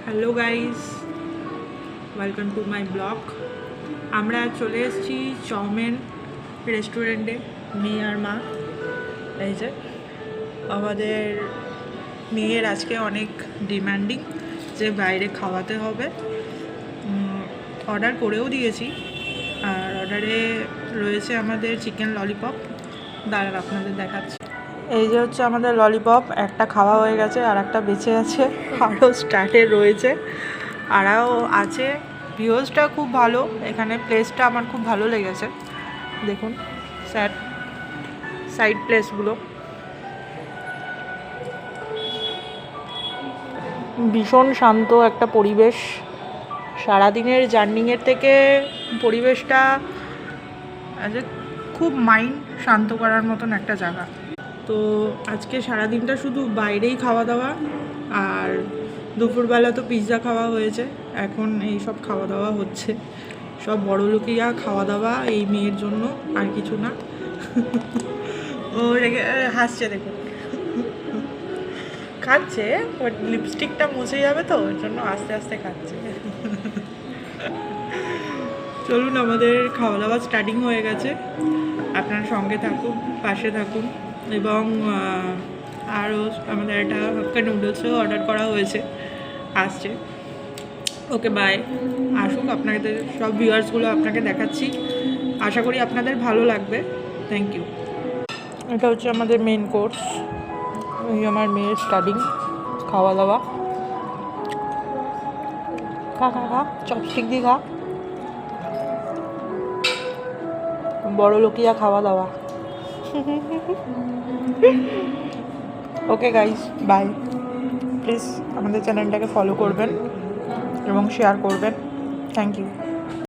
Hello guys, welcome to my blog. আমরা চলে এসেছি চাউমিন রেস্টুরেন্টে, মেয়ে আর মা। এই যে আমাদের মেয়ের আজকে অনেক ডিমান্ডিং যে বাইরে খাওয়াতে হবে। অর্ডার করেও দিয়েছি, আর অর্ডারে রয়েছে আমাদের চিকেন ললিপপ। দাঁড়ান আপনাদের দেখাচ্ছি। এই যে হচ্ছে আমাদের ললিপপ, একটা খাওয়া হয়ে গেছে আর একটা বেঁচে আছে, আরও স্টার্টে রয়েছে, আরও আছে। ভিউজটা খুব ভালো, এখানে প্লেসটা আমার খুব ভালো লেগেছে। দেখুন সাইড প্লেসগুলো ভীষণ শান্ত একটা পরিবেশ। সারাদিনের জার্নিংয়ের থেকে পরিবেশটা খুব মাইন্ড শান্ত করার মতন একটা জায়গা। তো আজকে সারাদিনটা শুধু বাইরেই খাওয়া দাওয়া, আর দুপুরবেলা তো পিৎজা খাওয়া হয়েছে, এখন এই সব খাওয়া দাওয়া হচ্ছে। সব বড়লোকিয়া খাওয়া দাওয়া এই মেয়ের জন্য, আর কিছু না। ও হাসছে, দেখুন খাচ্ছে, ওর লিপস্টিকটা মুছে যাবে তো ওর জন্য আস্তে আস্তে খাচ্ছে। চলুন, আমাদের খাওয়া দাওয়া স্টার্টিং হয়ে গেছে। আপনার সঙ্গে থাকুন, পাশে থাকুন। এবং আরও আমাদের একটা হাক্কা নুডলসও অর্ডার করা হয়েছে, আসছে। Okay bye. আসুক, আপনাদের সব ভিউয়ার্সগুলো আপনাকে দেখাচ্ছি, আশা করি আপনাদের ভালো লাগবে। Thank you. এটা হচ্ছে আমাদের মেন কোর্স। এই আমার মেয়ের স্টার্টিং খাওয়া দাওয়া। খা খা খা, চপস্টিক দিয়ে খা। বড় লোকিয়া খাওয়া দাওয়া। Okay guys, by. প্লিজ আমাদের চ্যানেলটাকে ফলো করবেন এবং শেয়ার করবেন। Thank you.